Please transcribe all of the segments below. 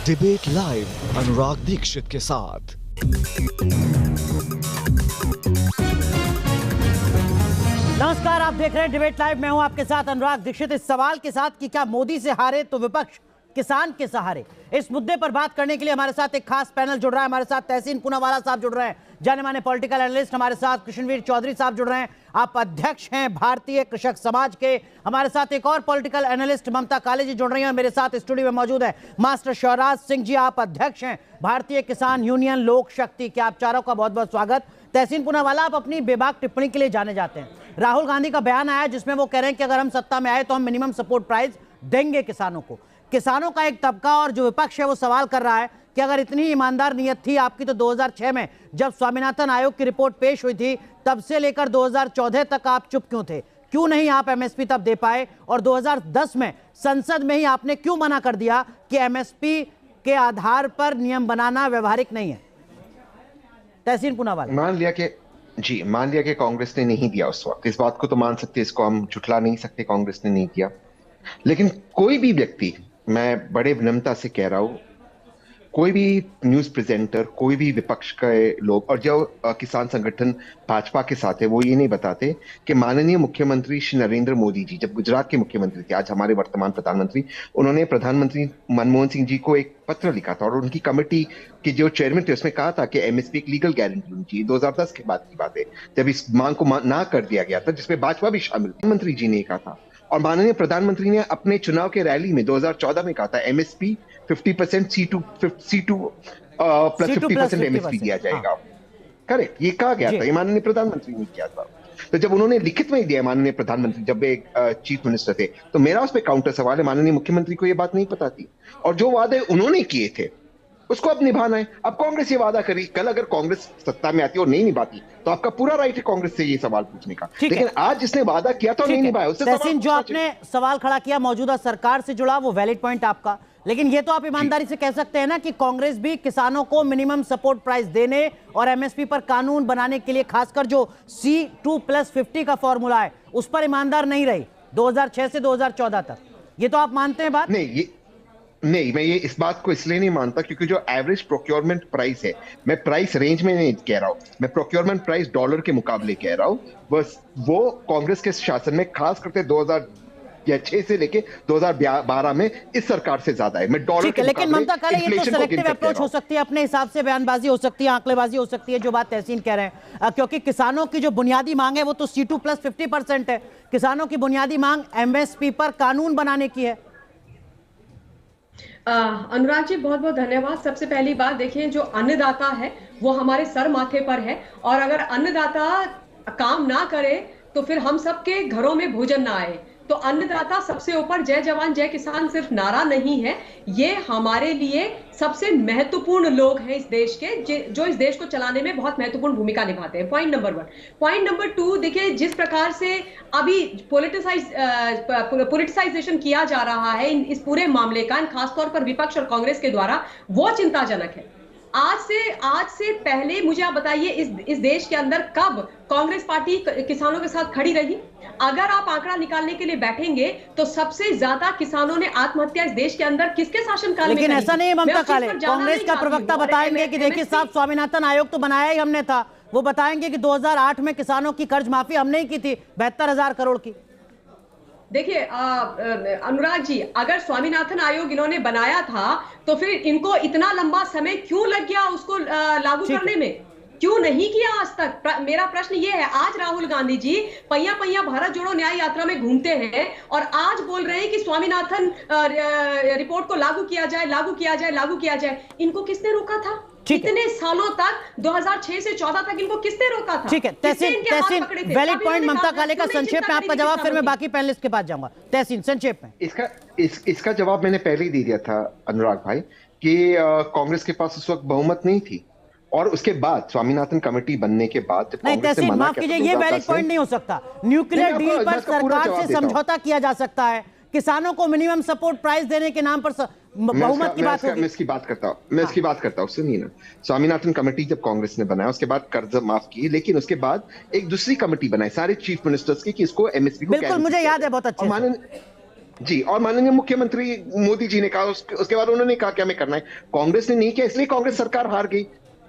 Debate live अनुराग दीक्षित के साथ। नमस्कार, आप देख रहे हैं डिबेट लाइव। मैं हूं आपके साथ अनुराग दीक्षित। इस सवाल के साथ कि क्या मोदी से हारे तो विपक्ष किसान के सहारे, इस मुद्दे पर बात करने के लिए हमारे साथ एक खास पैनल जुड़ रहा है। हमारे साथ तहसीन पूनावाला साहब जुड़ रहे हैं, जाने माने पॉलिटिकल एनालिस्ट। हमारे साथ कृष्णवीर चौधरी साहब जुड़ रहे हैं, आप अध्यक्ष हैं भारतीय कृषक समाज के। हमारे साथ एक और पॉलिटिकल एनालिस्ट ममता काले जी जुड़ रही हैं। मेरे साथ स्टूडियो में मौजूद है मास्टर शिवराज सिंह जी, आप अध्यक्ष हैं भारतीय किसान यूनियन लोक शक्ति के। आप चारों का बहुत बहुत स्वागत। तहसीन पूनावाला, आप अपनी बेबाक टिप्पणी के लिए जाने जाते हैं। राहुल गांधी का बयान आया जिसमें वो कह रहे हैं कि अगर हम सत्ता में आए तो हम मिनिमम सपोर्ट प्राइस देंगे किसानों को। किसानों का एक तबका और जो विपक्ष है वो सवाल कर रहा है कि अगर इतनी ईमानदार नीयत थी आपकी तो 2006 में जब स्वामीनाथन आयोग की रिपोर्ट पेश हुई थी तब से लेकर 2014 तक आप चुप क्यों थे? क्यों नहीं आप एमएसपी तब दे पाए? और 2010 में संसद में ही आपने क्यों मना कर दिया कि एमएसपी के आधार पर नियम बनाना व्यवहारिक नहीं है? तहसीन पूनावाला। मान लिया कि कांग्रेस ने नहीं दिया उस वक्त, इस बात को तो मान सकते, इसको हम झुठला नहीं सकते, कांग्रेस ने नहीं दिया। लेकिन कोई भी व्यक्ति, मैं बड़े विनम्रता से कह रहा हूं, कोई भी न्यूज प्रेजेंटर, कोई भी विपक्ष के लोग और जो किसान संगठन भाजपा के साथ है, वो ये नहीं बताते कि माननीय मुख्यमंत्री श्री नरेंद्र मोदी जी जब गुजरात के मुख्यमंत्री थे, आज हमारे वर्तमान प्रधानमंत्री, उन्होंने प्रधानमंत्री मनमोहन सिंह जी को एक पत्र लिखा था और उनकी कमेटी के जो चेयरमैन थे उसमें कहा था कि एमएसपी एक लीगल गारंटी होनी चाहिए। 2010 के बाद की बात है जब इस मांग को ना कर दिया गया था, जिसमें भाजपा भी शामिल थी। मंत्री जी ने कहा था और माननीय प्रधानमंत्री ने अपने चुनाव के रैली में 2014 में कहा था एमएसपी 50% C2 प्लस 50% एमएसपी दिया जाएगा। करेक्ट, ये कहा गया था, ये माननीय प्रधानमंत्री ने किया था। तो जब उन्होंने लिखित में दिया माननीय प्रधानमंत्री, जब एक चीफ मिनिस्टर थे, तो मेरा उस पर काउंटर सवाल है, माननीय मुख्यमंत्री को ये बात नहीं पता थी और जो वादे उन्होंने किए थे उसको अब निभाना है। अब कांग्रेस ये वादा करी, कल अगर कांग्रेस सत्ता में आती और नहीं निभाती तो आपका पूरा राइट है कांग्रेस से ये सवाल पूछने का। लेकिन आज जिसने वादा किया तो नहीं निभाया, उससे तहसीन, जो आपने सवाल खड़ा किया मौजूदा सरकार से जुड़ा, वो वैलिड पॉइंट आपका। लेकिन ये तो आप ईमानदारी से कह सकते हैं ना कि कांग्रेस भी किसानों को मिनिमम सपोर्ट प्राइस देने और एमएसपी पर कानून बनाने के लिए, खासकर जो C2+50 का फॉर्मूला है, उस पर ईमानदार नहीं रही 2006 से 2014 तक। ये तो आप मानते हैं बात? नहीं, मैं ये इस बात को इसलिए नहीं मानता क्योंकि जो एवरेज प्रोक्योरमेंट प्राइस है, मैं प्राइस रेंज में नहीं कह रहा हूं, मैं प्रोक्योरमेंट प्राइस डॉलर के मुकाबले कह रहा हूं, बस वो कांग्रेस के शासन में खास करके 2006 से लेके 2012 में इस सरकार से ज्यादा है। मैं डॉलर के, लेकिन ममता काले, ये तो सेलेक्टिव अप्रोच हो सकती है, अपने हिसाब से बयानबाजी हो सकती है, आंकड़ेबाजी हो सकती है, जो बात तहसीन कह रहे हैं, क्योंकि किसानों की जो बुनियादी मांग है वो तो C2+50% है। किसानों की बुनियादी मांग एमएसपी पर कानून बनाने की है। अनुराग जी, बहुत बहुत धन्यवाद। सबसे पहली बात देखिए, जो अन्नदाता है वो हमारे सर माथे पर है और अगर अन्नदाता काम ना करे तो फिर हम सबके घरों में भोजन ना आए। तो अन्नदाता सबसे ऊपर, जय जवान जय किसान सिर्फ नारा नहीं है, ये हमारे लिए सबसे महत्वपूर्ण लोग हैं इस देश के, जो इस देश को चलाने में बहुत महत्वपूर्ण भूमिका निभाते हैं। Point number 1। पॉइंट नंबर 2, देखिए जिस प्रकार से अभी पॉलिटिसाइजेशन किया जा रहा है इस पूरे मामले का, खासतौर पर विपक्ष और कांग्रेस के द्वारा, वो चिंताजनक है। आज से पहले मुझे आप बताइए इस देश के अंदर कब कांग्रेस पार्टी किसानों के साथ खड़ी रही? अगर आप आंकड़ा निकालने के लिए बैठेंगे तो सबसे ज्यादा किसानों ने आत्महत्या इस देश के अंदर किसके शासनकाल में? लेकिन ऐसा नहीं है ममता काले, कांग्रेस का प्रवक्ता बताएंगे कि देखिए साहब, स्वामीनाथन आयोग तो बनाया ही हमने था। वो बताएंगे कि 2008 में किसानों की कर्ज माफी हमने ही की थी 72,000 करोड़ की। देखिए अनुराग जी, अगर स्वामीनाथन आयोग इन्होंने बनाया था तो फिर इनको इतना लंबा समय क्यों लग गया उसको लागू करने में? क्यों नहीं किया आज तक? मेरा प्रश्न ये है। आज राहुल गांधी जी पहिया पहिया भारत जोड़ो न्याय यात्रा में घूमते हैं और आज बोल रहे हैं कि स्वामीनाथन रिपोर्ट को लागू किया जाए। इनको किसने रोका था? कितने सालों तक, 2006 से 14 तक इनको किसने रोका था? ठीक है तहसीन, वैलिड पॉइंट ममता काले का। संक्षेप में आपका जवाब, फिर मैं बाकी पैनलिस्ट के पास जाऊंगा। तहसीन, संक्षेप में। इसका जवाब मैंने पहले ही दे दिया था अनुराग भाई कि कांग्रेस के पास उस वक्त बहुमत नहीं थी और उसके बाद स्वामीनाथन कमेटी बनने के बाद नहीं, तहसीन माफ कीजिए, ये वैलिड पॉइंट नहीं हो सकता। न्यूक्लियर डील पर सरकार से समझौता किया जा सकता है, किसानों को मिनिमम सपोर्ट प्राइस देने के नाम पर बहुमत की बात होगी। मैं इसकी बात करता हूँ सुनिए ना। स्वामीनाथन कमेटी जब कांग्रेस ने बनाया उसके बाद कर्ज माफ किए, लेकिन उसके बाद एक दूसरी कमेटी बनाई सारे चीफ मिनिस्टर्स की कि इसको एमएसपी को, बिल्कुल मुझे याद है बहुत अच्छे जी, और माननीय मुख्यमंत्री मोदी जी ने कहा, उसके बाद उन्होंने कहा कि हमें करना है। कांग्रेस ने नहीं किया, इसलिए कांग्रेस सरकार हार गई,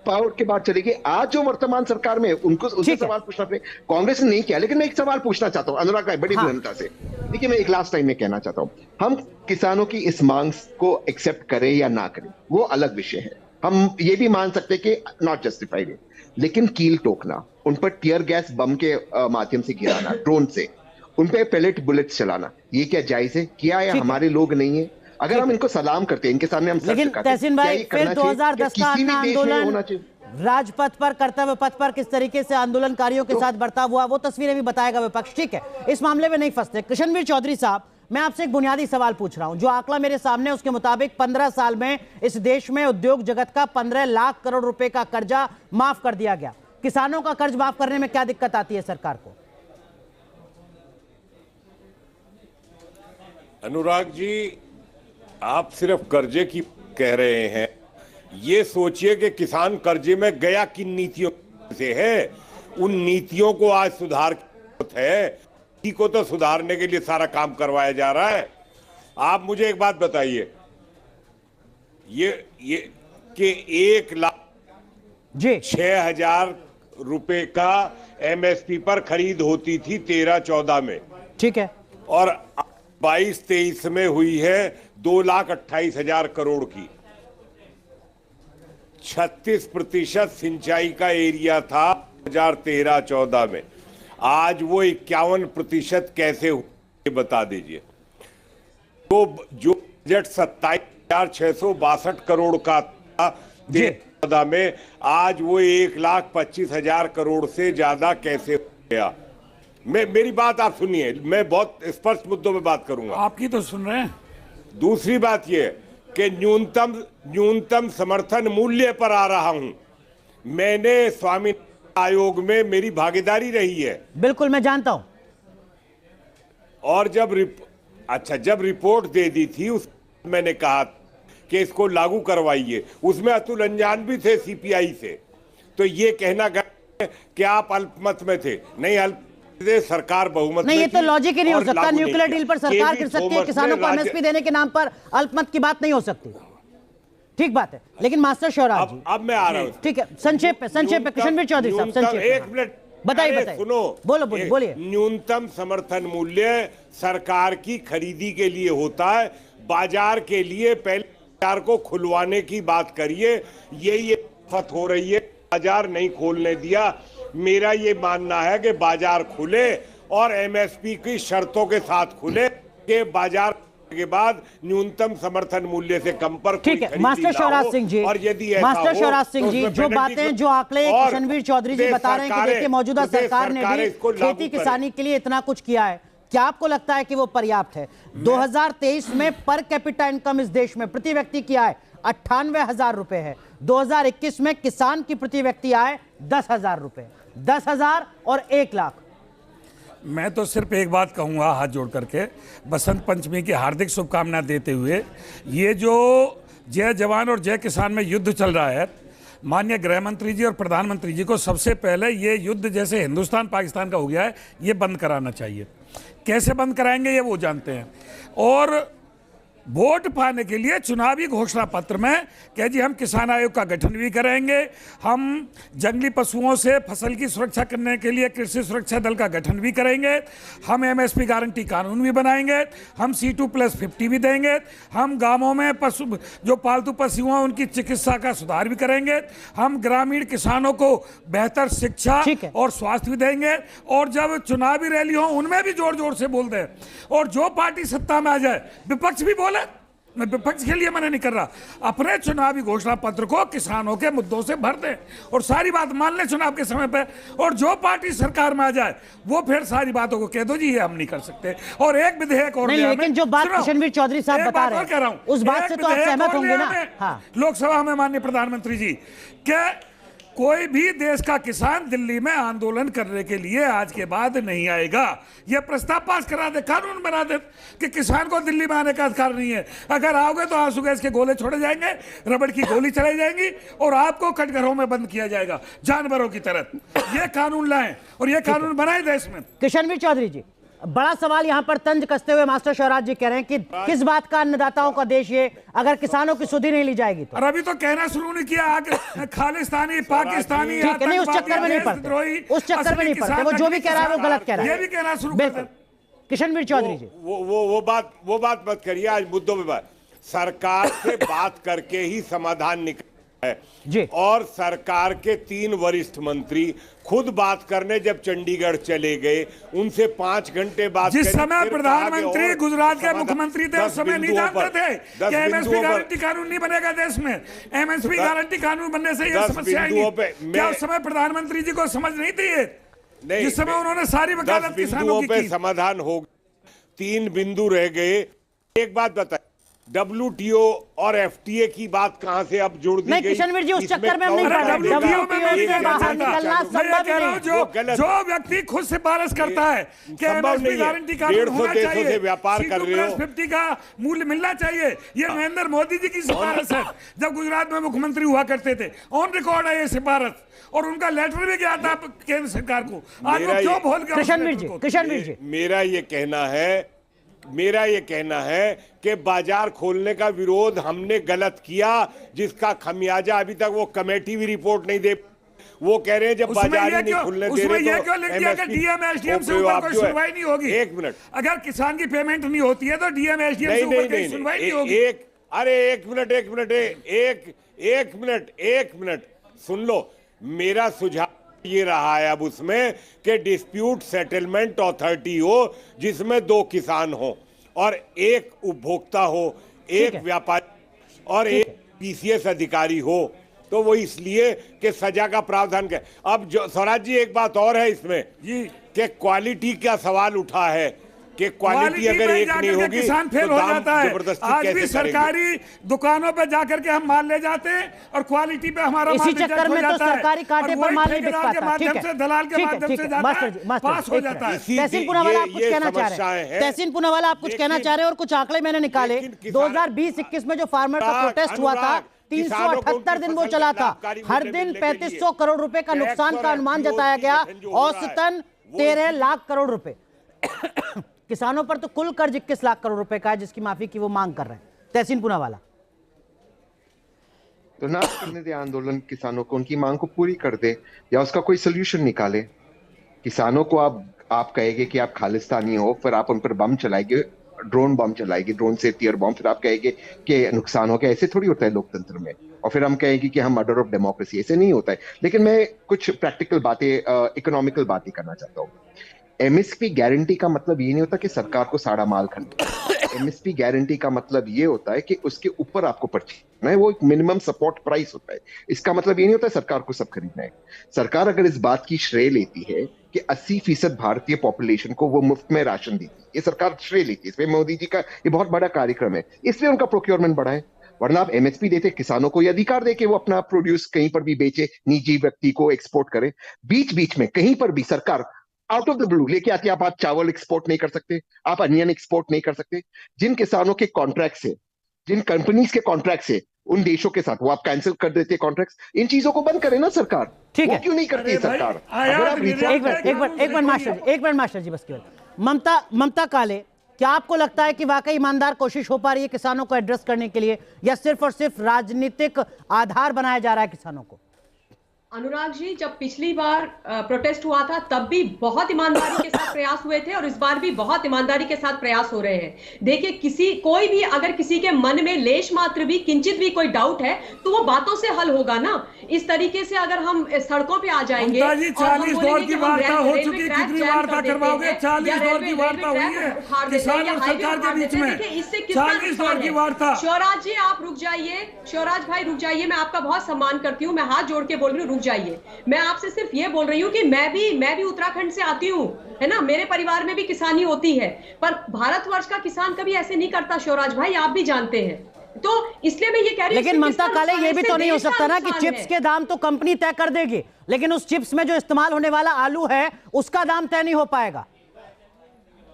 पावर के बाद चली गई। आज जो वर्तमान सरकार में उनको उनसे सवाल पूछना पड़े, कांग्रेस ने नहीं किया। लेकिन मैं एक सवाल पूछना चाहता हूं अनुराग भाई, बड़ी विनम्रता से। देखिए, मैं एक लास्ट टाइम में कहना चाहता हूं, हम किसानों की इस मांग को एक्सेप्ट करें या ना करें, वो अलग विषय है। हम ये भी मान सकते हैं कि नॉट जस्टिफाइड है, लेकिन कील ठोकना, उन पर टीयर गैस बम के माध्यम से गिराना, ड्रोन से उन पे पेलेट बुलेट्स चलाना, ये क्या जायज है? क्या है? हमारे लोग नहीं है? अगर हम इनको सलाम करते हैं, इनके सामने हम लेकिन तहसीन भाई, फिर 2010 का अन्ना आंदोलन, राजपथ पर, कर्तव्य पथ पर किस तरीके से आंदोलनकारियों के साथ बर्ताव हुआ, वो तस्वीरें भी बताएगा विपक्ष। ठीक है, इस मामले में नहीं फंसते। कृष्णवीर चौधरी साहब, मैं आपसे एक बुनियादी सवाल पूछ रहा हूं। जो आंकड़ा मेरे सामने, उसके मुताबिक 15 साल में इस देश में उद्योग जगत का 15 लाख करोड़ रुपए का कर्जा माफ कर दिया गया। किसानों का कर्ज माफ करने में क्या दिक्कत आती है सरकार को? अनुराग जी, आप सिर्फ कर्जे की कह रहे हैं, ये सोचिए कि किसान कर्जे में गया किन नीतियों से है। उन नीतियों को आज सुधार की जरूरत है, इसी को तो सुधारने के लिए सारा काम करवाया जा रहा है। आप मुझे एक बात बताइए, ये कि 1,06,000 रुपए का एमएसपी पर खरीद होती थी 13-14 में, ठीक है, और 22-23 में हुई है 2,28,000 करोड़ की। 36% सिंचाई का एरिया था 2013-14 में, आज वो 51% कैसे हुए बता दीजिए। तो जो बजट 27,662 करोड़ का था 2013-14 में, आज वो 1,25,000 करोड़ से ज्यादा कैसे हो गया? मेरी बात आप सुनिए, मैं बहुत स्पष्ट मुद्दों में बात करूंगा। आपकी तो सुन रहे हैं। दूसरी बात यह कि न्यूनतम समर्थन मूल्य पर आ रहा हूं। मैंने स्वामी आयोग में मेरी भागीदारी रही है। बिल्कुल, मैं जानता हूं। और जब रिपोर्ट दे दी थी, उस मैंने कहा कि इसको लागू करवाइए। उसमें अतुल अंजान भी थे सीपीआई से। तो ये कहना कि आप अल्पमत में थे, नहीं, सरकार बहुमत नहीं, में ये तो लॉजिक ही नहीं हो सकता। न्यूक्लियर डील पर सरकार गिर सकती है, किसानों को एमएसपी देने के नाम पर अल्पमत की बात नहीं हो सकती। ठीक बात है, लेकिन मास्टर शिवराज जी, अब मैं आ रहा हूं। ठीक है, संक्षेप पे कृष्णवीर चौधरी साहब, संक्षेप। एक मिनट बताइए, सुनो, बोलिए। न्यूनतम समर्थन मूल्य सरकार की खरीदी के लिए होता है, बाजार के लिए पहले बाजार को खुलवाने की बात करिए। ये फत हो रही है, बाजार नहीं खोलने दिया। मेरा ये मानना है कि बाजार खुले और एमएसपी की शर्तों के साथ खुले, कि बाजार के बाद न्यूनतम समर्थन मूल्य से कम पर। ठीक है, मास्टर शिवराज सिंह जी, और यदि मास्टर शिवराज सिंह जी, जो बातें, जो आंकड़े कृष्णवीर चौधरी जी बता रहे हैं कि देखिए, मौजूदा सरकार ने भी खेती किसानी के लिए इतना कुछ किया है, क्या आपको लगता है कि वो पर्याप्त है? 2023 में पर कैपिटा इनकम इस देश में प्रति व्यक्ति की आय 98,000 रुपए है। 2021 में किसान की प्रति व्यक्ति आय 10,000 रुपए, 10,000 और 1 लाख। मैं तो सिर्फ एक बात कहूंगा हाथ जोड़ करके, बसंत पंचमी की हार्दिक शुभकामनाएं देते हुए, ये जो जय जवान और जय किसान में युद्ध चल रहा है, माननीय गृह मंत्री जी और प्रधानमंत्री जी को सबसे पहले ये युद्ध जैसे हिंदुस्तान पाकिस्तान का हो गया है, ये बंद कराना चाहिए। कैसे बंद कराएंगे ये वो जानते हैं। और वोट पाने के लिए चुनावी घोषणा पत्र में कह जी हम किसान आयोग का गठन भी करेंगे, हम जंगली पशुओं से फसल की सुरक्षा करने के लिए कृषि सुरक्षा दल का गठन भी करेंगे, हम एमएसपी गारंटी कानून भी बनाएंगे, हम C2+50 भी देंगे, हम गांवों में पशु जो पालतू पशु हैं उनकी चिकित्सा का सुधार भी करेंगे, हम ग्रामीण किसानों को बेहतर शिक्षा और स्वास्थ्य भी देंगे। और जब चुनावी रैली हो उनमें भी जोर जोर से बोल दें। और जो पार्टी सत्ता में आ जाए, विपक्ष भी बोले, मैं विपक्ष के लिए मना नहीं कर रहा, अपने चुनावी घोषणा पत्र को किसानों के मुद्दों से भर दें और सारी बात मान लें चुनाव के समय पे। और जो पार्टी सरकार में आ जाए वो फिर सारी बातों को कह दो जी ये हम नहीं कर सकते। और एक विधेयक और नहीं, लेकिन जो बात कृष्णवीर चौधरी साहब बता रहे हैं उस बात से तो आप सहमत होंगे ना? हाँ। लोकसभा में माननीय प्रधानमंत्री जी, क्या कोई भी देश का किसान दिल्ली में आंदोलन करने के लिए आज के बाद नहीं आएगा? यह प्रस्ताव पास करा दे, कानून बना दे कि किसान को दिल्ली में आने का अधिकार नहीं है। अगर आओगे तो आंसू गैस के गोले छोड़े जाएंगे, रबड़ की गोली चलाई जाएगी और आपको कटघरों में बंद किया जाएगा जानवरों की तरह। यह कानून लाएं और यह कानून बनाए देश में। कृष्णवीर चौधरी जी, बड़ा सवाल यहाँ पर तंज कसते हुए मास्टर शिवराज जी कह रहे हैं कि किस बात का अन्नदाताओं का देश ये, अगर किसानों की सुधि नहीं ली जाएगी तो। और अभी तो कहना शुरू नहीं किया आगे खालिस्तानी पाकिस्तानी, ठीक है, नहीं उस चक्कर में नहीं पड़ते, उस चक्कर में नहीं पड़ते, वो जो भी कह रहा है वो गलत कह रहा है, ये भी कहना शुरू कर दे। किशनवीर चौधरी जी वो बात मत करिए, आज मुद्दों पे बात, सरकार से बात करके ही समाधान निकल है जी। और सरकार के 3 वरिष्ठ मंत्री खुद बात करने जब चंडीगढ़ चले गए, उनसे 5 घंटे बात, जिस समय प्रधानमंत्री गुजरात के मुख्यमंत्री थे उस समय नहीं जानते थे कि एमएसपी गारंटी कानून नहीं बनेगा देश में, एमएसपी गारंटी कानून बनने से ये समस्या आएगी। क्या उस समय प्रधानमंत्री जी को समझ नहीं थी ये? जिस समय उन्होंने सारी वकालत किसानों की की। समाधान हो, 3 बिंदु रह गए। एक बात बताइए, WTO और FTA की बात कहां से अब जोड़ दी गई? किशनवीर जी उस चक्कर में हम नहीं पड़ रहे। WTO से बाहर निकलना संभव नहीं। जो व्यक्ति खुद सिफारिश करता है कि एमएसपी गारंटी कानून होना चाहिए, व्यापार कर रहे हो, 50 का मूल्य मिलना चाहिए, ये नरेंद्र मोदी जी की सिफारिश है। जब गुजरात में मुख्यमंत्री हुआ करते थे, ऑन रिकॉर्ड है ये सिफारिश, और उनका लेटर भी गया था केंद्र सरकार को। आज वो क्यों भूल गए? किशनवीर जी मेरा ये कहना है कि बाजार खोलने का विरोध हमने गलत किया, जिसका खमियाजा अभी तक वो कमेटी भी रिपोर्ट नहीं दे। वो कह रहे हैं जब बाजार ही नहीं खुलने दे रहे तो डीएम एसडीएम से ऊपर कोई सुनवाई नहीं होगी। एक मिनट, अगर किसान की पेमेंट नहीं होती है तो डीएम एसडीएम से ऊपर कोई सुनवाई नहीं होगी। एक मिनट सुन लो, मेरा सुझाव ये रहा है अब उसमें कि डिस्प्यूट सेटलमेंट अथॉरिटी हो, जिसमें 2 किसान हो और 1 उपभोक्ता हो, 1 व्यापारी और 1 पीसीएस अधिकारी हो, तो वो इसलिए कि सजा का प्रावधान क्या। अब जो स्वराज जी, एक बात और है इसमें कि क्वालिटी का सवाल उठा है कि क्वालिटी अगर एक नहीं होगी किसान फेल तो हो दाम जाता है। जबरदस्ती आज कैसे भी सरकारी दुकानों पे जाकर के हम माल ले जाते हैं और क्वालिटी पे हमारा इसी चक्कर में तो सरकारी कांटे पर माल नहीं बिक पाता। ठीक है, दलाल के माध्यम से पास हो जाता है। तहसीन पूनावाला आप कुछ कहना चाह रहे हैं? तहसीन पूनावाला आप कुछ कहना चाह रहे हैं? और कुछ आंकड़े मैंने निकाले, 2020-21 में जो फार्मर का प्रोटेस्ट हुआ था, 378 दिन वो चला था, हर दिन 3500 करोड़ रुपए का नुकसान का अनुमान जताया गया, औसतन 13 लाख करोड़ रुपए। किसानों पर तो कुल कर्ज 21 लाख करोड़ रुपए का है, जिसकी माफी की वो मांग कर रहे हैं। तहसीन पूनावाला, तो ना करने दे आंदोलन, किसानों को उनकी मांग को पूरी कर दे या उसका कोई सोल्यूशन निकाले। किसानों को आप कहेंगे कि आप खालिस्तानी हो, फिर आप उन पर बम चलाएंगे, ड्रोन बम चलाएंगे, ड्रोन से टीयर बम, फिर आप कहेंगे कि नुकसान हो गया। ऐसे थोड़ी होता है लोकतंत्र में। और फिर हम कहेंगे कि हम मर्डर ऑफ डेमोक्रेसी, ऐसे नहीं होता है। लेकिन मैं कुछ प्रैक्टिकल बातें, इकोनॉमिकल बातें करना चाहता हूँ। एमएसपी गारंटी का मतलब ये नहीं होता कि सरकार को साड़ा माल खरीदना है। एमएसपी गारंटी का मतलब ये होता है कि उसके ऊपर आपको परचेज है, वो एक मिनिमम सपोर्ट प्राइस होता है। इसका मतलब ये नहीं होता है सरकार को सब खरीदना है। सरकार अगर इस बात की श्रेय लेती है कि 80% भारतीय पॉपुलेशन को वो मुफ्त में राशन देती है, ये सरकार श्रेय लेती है, इसमें मोदी जी का ये बहुत बड़ा कार्यक्रम है, इसलिए उनका प्रोक्योरमेंट बढ़ा है। वरना आप एमएसपी देते, किसानों को ये अधिकार दे के वो अपना प्रोड्यूस कहीं पर भी बेचे, निजी व्यक्ति को एक्सपोर्ट करे। बीच बीच में कहीं पर भी सरकार आउट ऑफ द ब्लू लेके आती है, आप चावल एक्सपोर्ट नहीं कर सकते, आप अनियन एक्सपोर्ट नहीं कर सकते। जिन किसानों के कॉन्ट्रैक्ट से, जिन कंपनीज के कॉन्ट्रैक्ट से उन देशों के साथ वो आप कैंसिल कर देते कॉन्ट्रैक्ट्स। इन चीजों को बंद करें ना सरकार। ठीक है, क्यों नहीं करती है सरकार? अगर आप एक मिनट मास्टर जी, बस केवल ममता काले, क्या आपको लगता है कि वाकई ईमानदार कोशिश हो पा रही है किसानों को एड्रेस करने के लिए, या सिर्फ और सिर्फ राजनीतिक आधार बनाया जा रहा है किसानों को? अनुराग जी, जब पिछली बार प्रोटेस्ट हुआ था तब भी बहुत ईमानदारी के साथ प्रयास हुए थे और इस बार भी बहुत ईमानदारी के साथ प्रयास हो रहे हैं। देखिए, कोई भी अगर किसी के मन में लेश मात्र भी, किंचित भी कोई डाउट है तो वो बातों से हल होगा ना। इस तरीके से अगर हम सड़कों पे आ जाएंगे, 40 दौर की वार्ता हो चुकी, कितनी वार्ता करवाओगे? 40 दौर की वार्ता हुई है किसान और सरकार के बीच में, इससे कितना 40 दौर की वार्ता। शिवराज जी आप रुक जाइए, शिवराज भाई रुक जाइए, मैं आपका बहुत सम्मान करती हूँ, मैं हाथ जोड़ के बोल रही हूँ, जाइए। मैं आपसे सिर्फ ये बोल रही हूँ कि मैं भी उत्तराखंड से आती हूँ, है ना, मेरे परिवार में भी किसानी होती है, पर भारतवर्ष का किसान कभी ऐसे नहीं करता शिवराज भाई, आप भी जानते हैं। तो इसलिए मैं ये कह रही हूँ। लेकिन ममता काले, ये भी तो नहीं हो सकता ना कि चिप्स के दाम तो कंपनी तय कर देगी, लेकिन उस चिप्स में जो इस्तेमाल होने वाला आलू है उसका दाम तय नहीं हो पाएगा।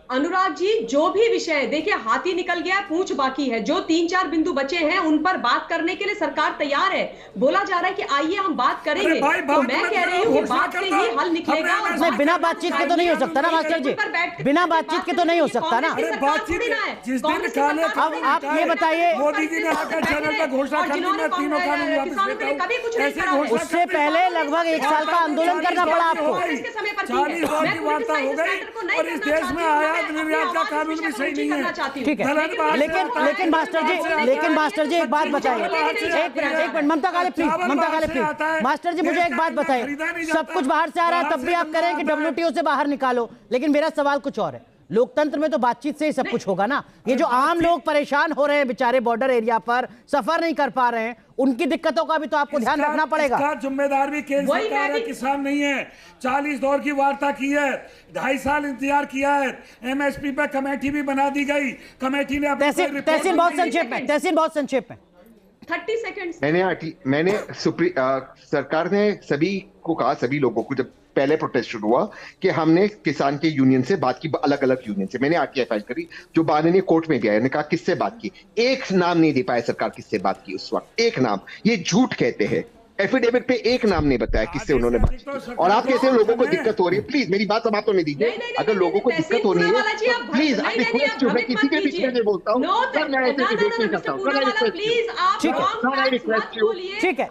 अनुराग जी, जो भी विषय है, देखिए हाथी निकल गया, पूंछ बाकी है। जो 3-4 बिंदु बचे हैं उन पर बात करने के लिए सरकार तैयार है। बोला जा रहा है कि आइए हम बात करेंगे, तो मैं कह रही हूँ कि बात से ही हल निकलेगा। नहीं, बिना बातचीत के तो नहीं हो सकता ना मास्टर जी, बिना बातचीत के तो नहीं हो सकता ना। बातचीत जिस दिन निकाले, अब आप ये बताइए, मोदी जी ने आकर चैनल पर घोषणा कर दी, मैं तीनों कानून वापस लेता हूं। ऐसे घोषणा उससे पहले लगभग 1 साल का आंदोलन करना पड़ा आपको। 40 दौर की वार्ता हो गई और इस देश में आयात निर्यात का कानून भी सही नहीं है। ठीक है, लेकिन मास्टर जी एक बात बताइए, एक मिनट, ममता काले प्लीज, मास्टर जी मुझे एक बात बताइए, सब कुछ बाहर से आ रहा है तब भी आप कह रहे हैं कि WTO से बाहर निकालो, लेकिन मेरा सवाल कुछ और है। लोकतंत्र में तो बातचीत से ही सब कुछ होगा ना। ये जो आम लोग परेशान हो रहे हैं बेचारे, बॉर्डर एरिया पर सफर नहीं कर पा रहे हैं, उनकी दिक्कतों का भी तो आपको ध्यान रखना पड़ेगा। इसका जिम्मेदार भी केंद्र सरकार है, किसान नहीं है। 40 दौर की वार्ता की है, 2.5 साल इंतजार किया है, MSP पे कमेटी भी बना दी गई, कमेटी ने तहसीन बहुत संक्षेप में 30 सेकंड। मैंने सरकार ने सभी को कहा, सभी लोगों को, जब पहले प्रोटेस्ट शुरू हुआ, कि हमने किसान के यूनियन से बात की, अलग अलग यूनियन से। मैंने RTI फाइल करी, जो माननीय कोर्ट में भी आया, ने कहा किससे बात की। एक नाम नहीं दे पाया सरकार किससे बात की उस वक्त, एक नाम। ये झूठ कहते हैं, एफिडेविट पे एक नाम नहीं बताया किससे उन्होंने बात की। और आप कैसे लोगों को दिक्कत हो रही है, प्लीज मेरी बात समाप्त होने दीजिए। अगर लोगों को दिक्कत हो रही है तो प्लीज, आप रिक्वेस्ट जो है किसी के बीच में बोलता हूँ, मैं ऐसे रिक्वेस्ट नहीं करता हूँ। ठीक है,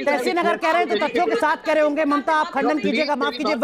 तहसीन अगर कह रहे हैं तो तथ्यों के साथ कह रहे होंगे। ममता आप खंडन कीजिएगा, माफ कीजिए।